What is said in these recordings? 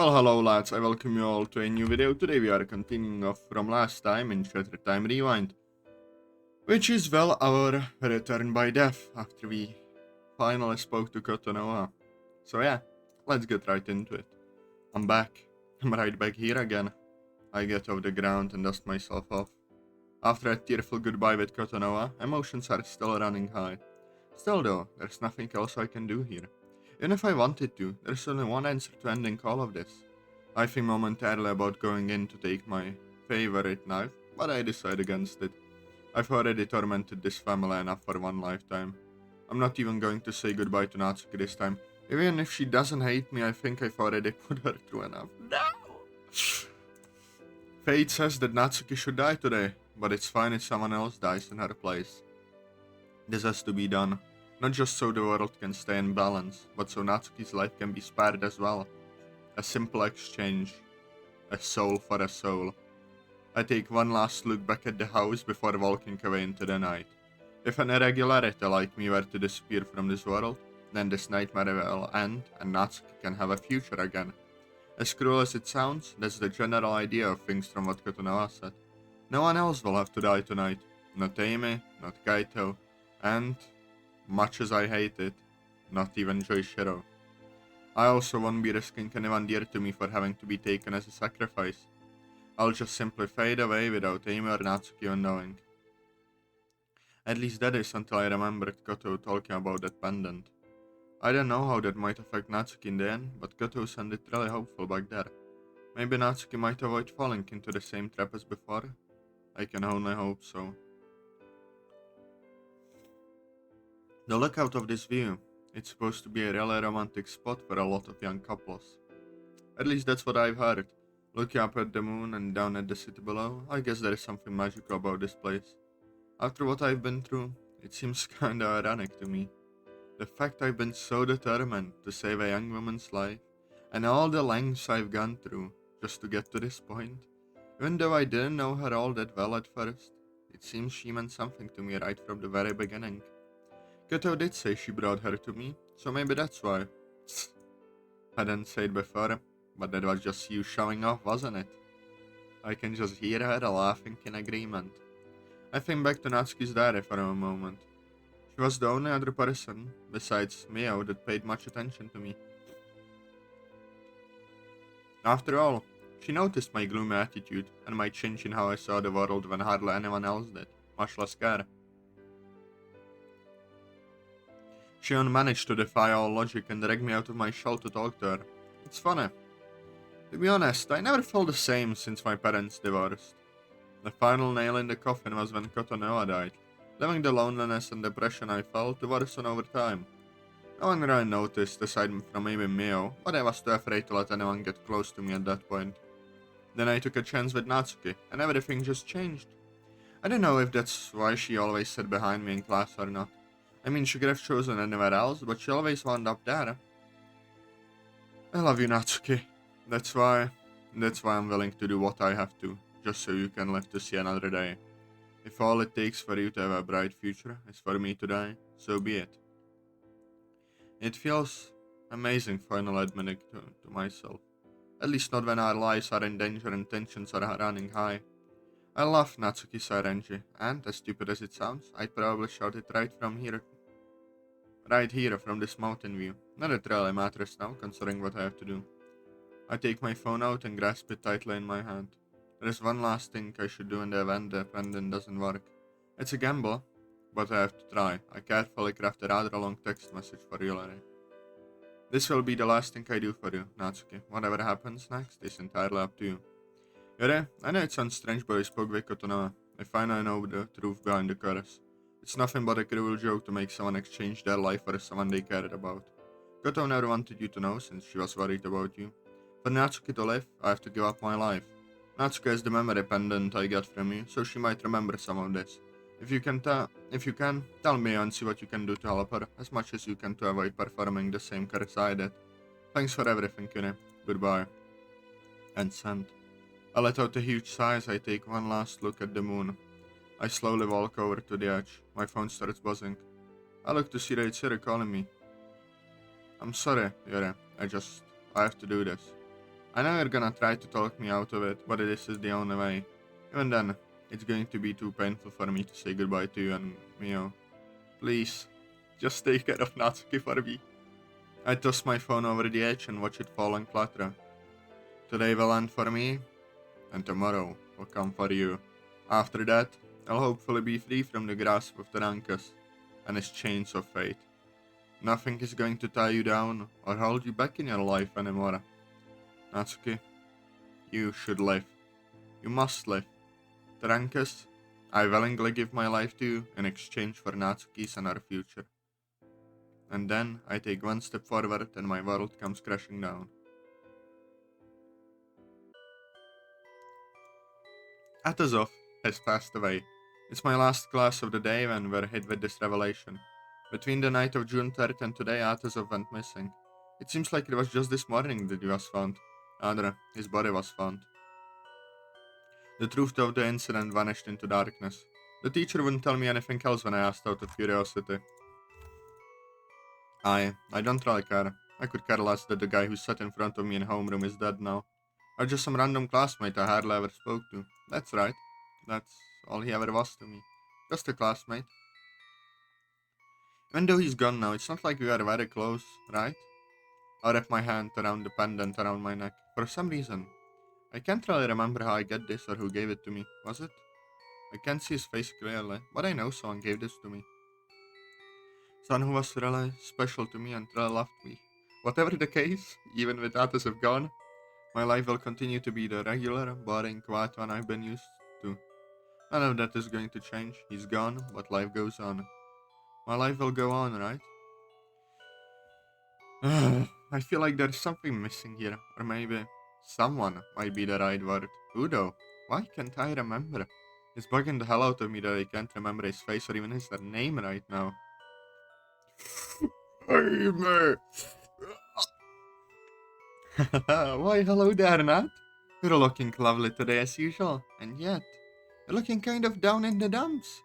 Well, hello lads, I welcome you all to a new video. Today we are continuing off from last time in Shattered Time Rewind, which is, well, our return by death after we finally spoke to Kotonoha. So yeah, let's get right into it. I'm back. I'm right back here again. I get off the ground and dust myself off. After a tearful goodbye with Kotonoha, emotions are still running high. Still though, there's nothing else I can do here. Even if I wanted to, there's only one answer to ending all of this. I think momentarily about going in to take my favorite knife, but I decide against it. I've already tormented this family enough for one lifetime. I'm not even going to say goodbye to Natsuki this time. Even if she doesn't hate me, I think I've already put her through enough. No! Fate says that Natsuki should die today, but it's fine if someone else dies in her place. This has to be done, not just so the world can stay in balance, but so Natsuki's life can be spared as well. A simple exchange. A soul for a soul. I take one last look back at the house before walking away into the night. If an irregularity like me were to disappear from this world, then this nightmare will end and Natsuki can have a future again. As cruel as it sounds, that's the general idea of things from what Kotonoha said. No one else will have to die tonight. Not Amy, not Kaito, and, much as I hate it, not even Joishiro. I also won't be risking anyone dear to me for having to be taken as a sacrifice. I'll just simply fade away without Amy or Natsuki even knowing. At least that is until I remembered Koto talking about that pendant. I don't know how that might affect Natsuki in the end, but Koto sounded really hopeful back there. Maybe Natsuki might avoid falling into the same trap as before? I can only hope so. The look out of this view. It's supposed to be a really romantic spot for a lot of young couples. At least that's what I've heard. Looking up at the moon and down at the city below, I guess there is something magical about this place. After what I've been through, it seems kinda ironic to me. The fact I've been so determined to save a young woman's life, and all the lengths I've gone through just to get to this point. Even though I didn't know her all that well at first, it seems she meant something to me right from the very beginning. Koto did say she brought her to me, so maybe that's why. I didn't say it before, but that was just you showing off, wasn't it? I can just hear her laughing in agreement. I think back to Natsuki's diary for a moment. She was the only other person, besides Mio, that paid much attention to me. After all, she noticed my gloomy attitude and my change in how I saw the world when hardly anyone else did, much less care. She managed to defy all logic and drag me out of my shell to talk to her. It's funny. To be honest, I never felt the same since my parents divorced. The final nail in the coffin was when Kotonoha died, leaving the loneliness and depression I felt to worsen over time. No one really noticed, aside from maybe Mio, but I was too afraid to let anyone get close to me at that point. Then I took a chance with Natsuki, and everything just changed. I don't know if that's why she always sat behind me in class or not. I mean, she could have chosen anywhere else, but she always wound up there. I love you, Natsuki. That's why I'm willing to do what I have to, just so you can live to see another day. If all it takes for you to have a bright future is for me to die, so be it. It feels amazing finally admitting to myself. At least not when our lives are in danger and tensions are running high. I love Natsuki's RNG, and as stupid as it sounds, I'd probably shout it right here from this mountain view. Not that it really matters now, considering what I have to do. I take my phone out and grasp it tightly in my hand. There is one last thing I should do in the event the pendant doesn't work. It's a gamble, but I have to try. I carefully craft a rather long text message for Yuri. This will be the last thing I do for you, Natsuki. Whatever happens next is entirely up to you. Yuri, I know it sounds strange, but I spoke with Kotonoha. I finally know the truth behind the chorus. It's nothing but a cruel joke to make someone exchange their life for someone they cared about. Koto never wanted you to know since she was worried about you. For Natsuki to live, I have to give up my life. Natsuki is the memory pendant I got from you, so she might remember some of this. If you can, tell me and see what you can do to help her, as much as you can to avoid performing the same curse I did. Thanks for everything, Yuri. Goodbye. And send. I let out a huge sigh as I take one last look at the moon. I slowly walk over to the edge. My phone starts buzzing. I look to see that it's Yuri calling me. I'm sorry, Yuri. I have to do this. I know you're gonna try to talk me out of it, but this is the only way. Even then, it's going to be too painful for me to say goodbye to you and Mio. Please, just take care of Natsuki for me. I toss my phone over the edge and watch it fall and clatter. Today will end for me, and tomorrow will come for you. After that, I'll hopefully be free from the grasp of the Rankas and his chains of fate. Nothing is going to tie you down or hold you back in your life anymore. Natsuki, you should live. You must live. Rankas, I willingly give my life to you in exchange for Natsuki's and our future. And then I take one step forward and my world comes crashing down. Atazoth has passed away. It's my last class of the day when we're hit with this revelation. Between the night of June 3rd and today, Atazoth went missing. It seems like it was just this morning that he was found. Rather, his body was found. The truth of the incident vanished into darkness. The teacher wouldn't tell me anything else when I asked out of curiosity. I don't really care. I could care less that the guy who sat in front of me in homeroom is dead now. Or just some random classmate I hardly ever spoke to. That's right. That's all he ever was to me. Just a classmate. Even though he's gone now, it's not like we are very close, right? I wrap my hand around the pendant around my neck. For some reason, I can't really remember how I got this or who gave it to me. Was it? I can't see his face clearly, but I know someone gave this to me. Someone who was really special to me and really loved me. Whatever the case, even with others have gone, my life will continue to be the regular, boring, quiet one I've been used to. None of that is going to change. He's gone, but life goes on. My life will go on, right? I feel like there's something missing here, or maybe someone might be the right word. Who though? Why can't I remember? It's bugging the hell out of me that I can't remember his face or even his name right now. Jaime! Why, hello there, Nat. You're looking lovely today as usual, and yet, you're looking kind of down in the dumps.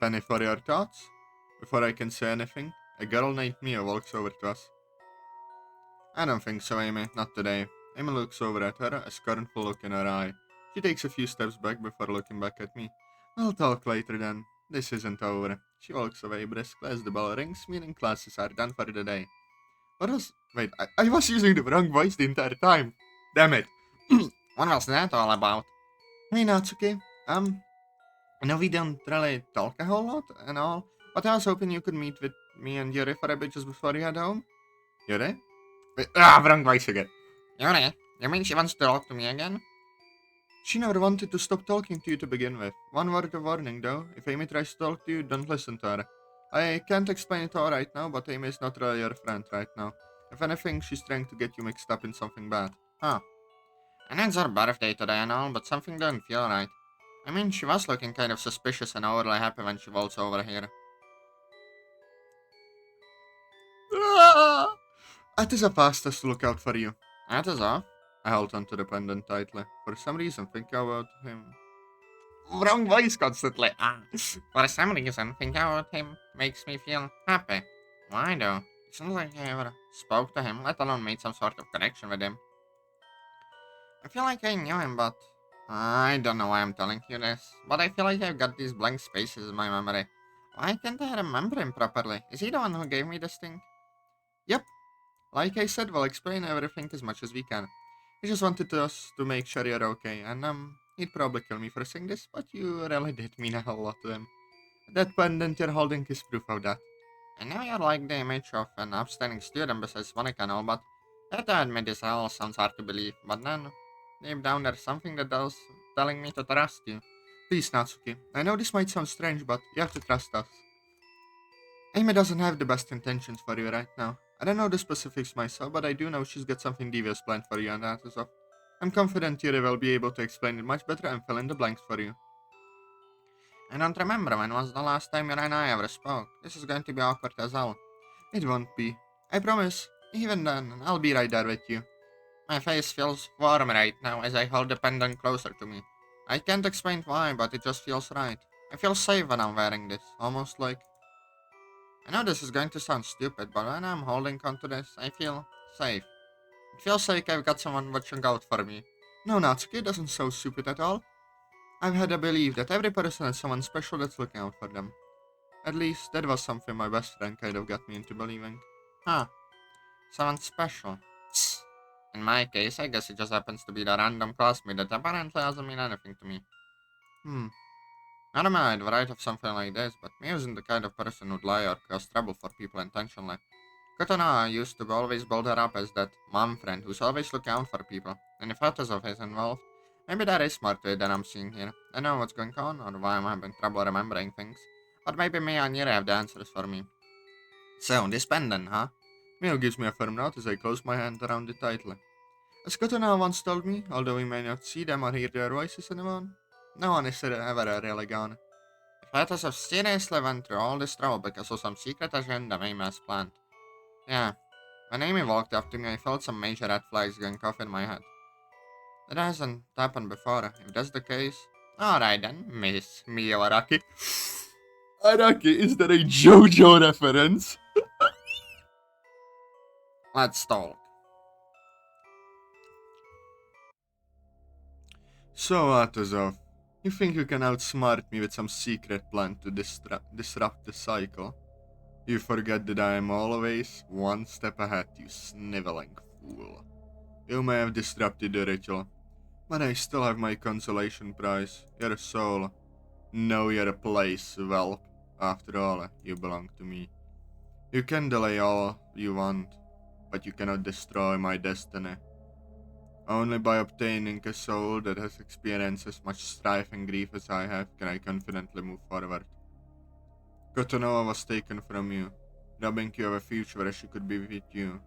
Penny for your thoughts? Before I can say anything, a girl named Mia walks over to us. I don't think so, Amy. Not today. Amy looks over at her, a scornful look in her eye. She takes a few steps back before looking back at me. I'll talk later then. This isn't over. She walks away briskly as the bell rings, meaning classes are done for the day. What was... Wait, I was using the wrong voice the entire time. Damn it. What was that all about? Hey, Natsuki. I know we don't really talk a whole lot and all, but I was hoping you could meet with me and Yuri for a bit just before you head home. Yuri? Wait, wrong voice again. Yuri, you mean she wants to talk to me again? She never wanted to stop talking to you to begin with. One word of warning though, if Amy tries to talk to you, don't listen to her. I can't explain it all right now, but Amy is not really your friend right now. If anything, she's trying to get you mixed up in something bad. Huh. I know it's her birthday today and all, but something doesn't feel right. I mean, she was looking kind of suspicious and overly happy when she waltzed over here. Ah! It is a fastest to look out for you. That is all. I held onto the pendant tightly. For some reason, thinking about him. Wrong voice constantly. For some reason, thinking about him makes me feel happy. Why though? It's not like I ever spoke to him, let alone made some sort of connection with him. I feel like I knew him, but I don't know why I'm telling you this. But I feel like I've got these blank spaces in my memory. Why can't I remember him properly? Is he the one who gave me this thing? Yep. Like I said, we'll explain everything as much as we can. He just wanted us to make sure you're okay, and he'd probably kill me for saying this, but you really did mean a whole lot to him. That pendant you're holding is proof of that. I know you're like the image of an upstanding student besides Monika and all, but I have to admit this all sounds hard to believe, but then, deep down there's something that does telling me to trust you. Please, Natsuki, I know this might sound strange, but you have to trust us. Amy doesn't have the best intentions for you right now. I don't know the specifics myself, but I do know she's got something devious planned for you and Atazoth. I'm confident Yuri will be able to explain it much better and fill in the blanks for you. I don't remember when was the last time you and I ever spoke. This is going to be awkward as hell. It won't be. I promise. Even then, I'll be right there with you. My face feels warm right now as I hold the pendant closer to me. I can't explain why, but it just feels right. I feel safe when I'm wearing this, almost like... I know this is going to sound stupid, but when I'm holding onto this, I feel safe. It feels like I've got someone watching out for me. No, Natsuki doesn't sound stupid at all. I've had a belief that every person has someone special that's looking out for them. At least, that was something my best friend kind of got me into believing. Huh, someone special. Tsk. In my case, I guess it just happens to be the random classmate that apparently doesn't mean anything to me. Hmm. I don't mind I'd write of something like this, but me isn't the kind of person who'd lie or cause trouble for people intentionally. Katana used to always build her up as that mom friend who's always looking out for people, and if Atazoth is involved, maybe that is smarter than I'm seeing here. I know what's going on, or why I'm having trouble remembering things, but maybe me and Yuri have the answers for me. So, this pendant, huh? Mio gives me a firm nod as I close my hand around the title. As Katana once told me, although we may not see them or hear their voices anymore, no one is ever really gone. If Atazoth seriously went through all this trouble because of some secret agenda Amy has planned. Yeah, when Amy walked up to me, I felt some major red flags going off in my head. That hasn't happened before. If that's the case, alright then, Miss Mio Araki. Araki, is that a JoJo reference? Let's talk. So, Atazoth, you think you can outsmart me with some secret plan to disrupt the cycle? You forget that I am always one step ahead, you sniveling fool. You may have disrupted the ritual, but I still have my consolation prize, your soul. Know your place, whelp. After all, you belong to me. You can delay all you want, but you cannot destroy my destiny. Only by obtaining a soul that has experienced as much strife and grief as I have can I confidently move forward. Kotonoa was taken from you, robbing you of a future where she could be with you.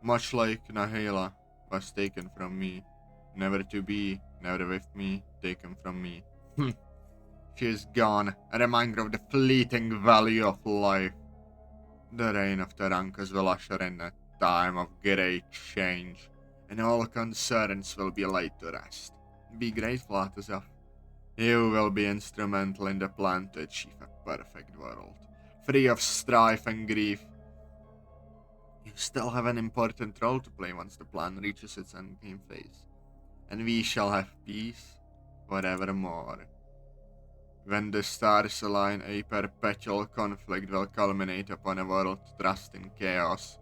Much like Nahela was taken from me, never to be, never with me, taken from me. She is gone, a reminder of the fleeting value of life. The reign of Tarankas will usher in a time of great change, and all concerns will be laid to rest. Be grateful, Atazoth. You will be instrumental in the plan to achieve a perfect world, free of strife and grief. You still have an important role to play once the plan reaches its endgame phase, and we shall have peace forevermore. When the stars align, a perpetual conflict will culminate upon a world thrust in chaos.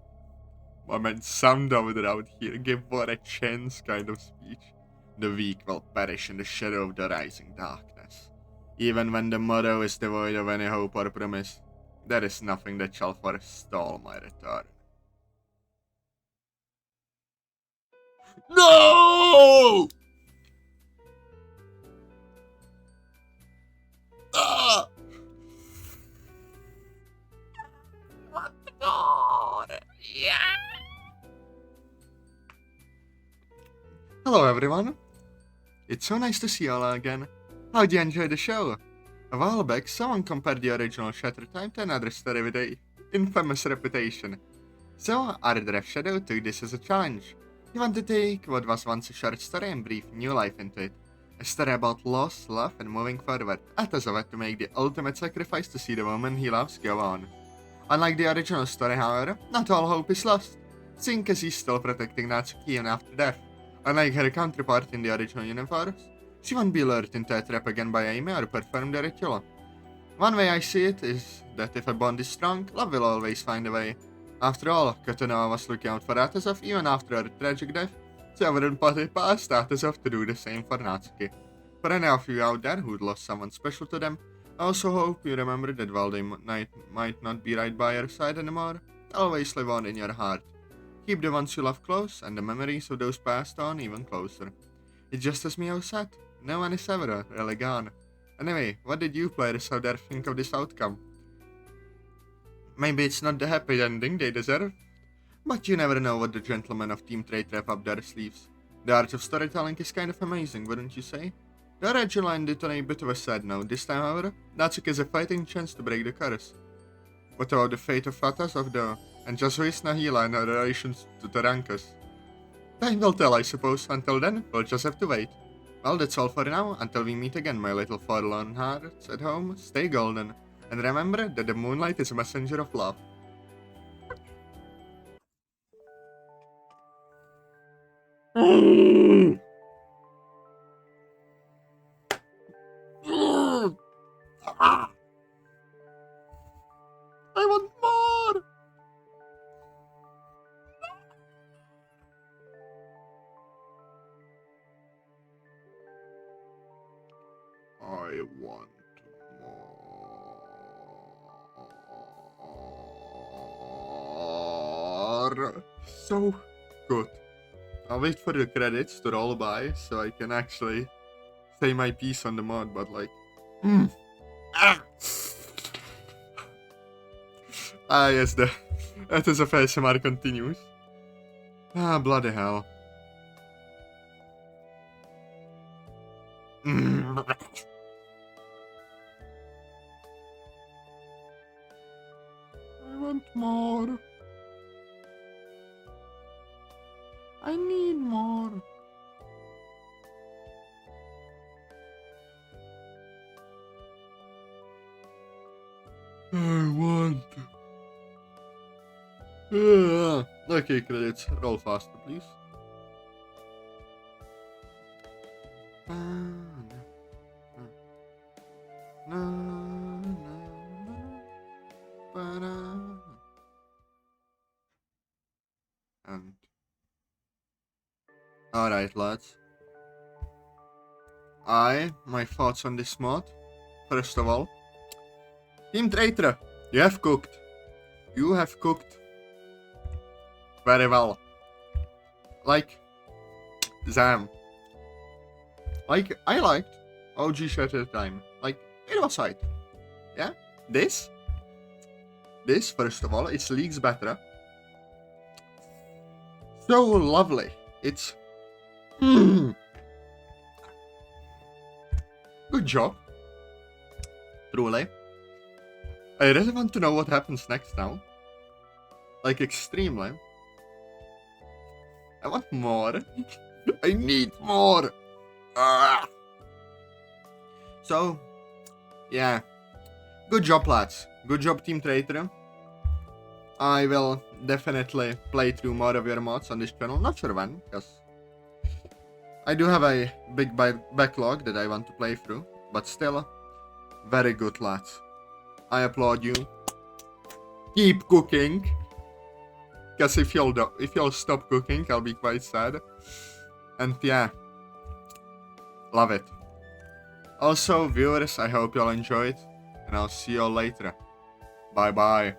My man Sandow around here give what a chance kind of speech. The weak will perish in the shadow of the rising darkness. Even when the motto is devoid of any hope or promise, there is nothing that shall forestall my return. No! Ah! What the God? Yeah! Hello, everyone. It's so nice to see you all again. How'd you enjoy the show? A while back, someone compared the original Shatter Time to another story with a infamous reputation. So, RDF Shadow took this as a challenge. He wanted to take what was once a short story and breathe new life into it. A story about loss, love, and moving forward. Atazoth had to make the ultimate sacrifice to see the woman he loves go on. Unlike the original story, however, not all hope is lost, seeing as he's still protecting Natsuki even after death. Unlike her counterpart in the original universe, she won't be lured into a trap again by Amy or perform the ritual. One way I see it is that if a bond is strong, love will always find a way. After all, Katana was looking out for Atazoth even after her tragic death, so I wouldn't put it past Atazoth to do the same for Natsuki. For any of you out there who'd lost someone special to them, I also hope you remember that while they might not be right by your side anymore, they'll always live on in your heart. Keep the ones you love close, and the memories of those passed on even closer. It's just as Mio said, no one is ever really gone. Anyway, what did you players out there think of this outcome? Maybe it's not the happy ending they deserve, but you never know what the gentlemen of Team Trade have up their sleeves. The art of storytelling is kind of amazing, wouldn't you say? The original ended on a bit of a sad note. This time, however, Natsuki has a fighting chance to break the curse. What about the fate of Atazoth though? And just who is Nahila and her relations to Tarankas? Time will tell, I suppose. Until then, we'll just have to wait. Well, that's all for now. Until we meet again, my little forlorn hearts at home, stay golden. And remember that the moonlight is a messenger of love. I want more! I want more. So good. I'll wait for the credits to roll by so I can actually say my piece on the mod, but like... Yes, the Atazoth ASMR continues. Bloody hell. I want more. I need more. I want. Okay, credits. Roll faster, please. And alright, lads. My thoughts on this mod. First of all, Team Traitor, you have cooked. You have cooked very well. Like, Zam. Like, I liked OG shit at the time. Like, it was right. Yeah? This, first of all, it's leagues better. So lovely. It's... Good job. Truly. I really want to know what happens next now. Like, extremely. I want more. I need more. So, yeah. Good job, lads. Good job, Team Traitor. I will definitely play through more of your mods on this channel. Not sure when, because I do have a big backlog that I want to play through. But still, very good, lads. I applaud you. Keep cooking. Because if you'll stop cooking, I'll be quite sad. And yeah, love it. Also, viewers, I hope you'll enjoy it, and I'll see you all later. Bye bye.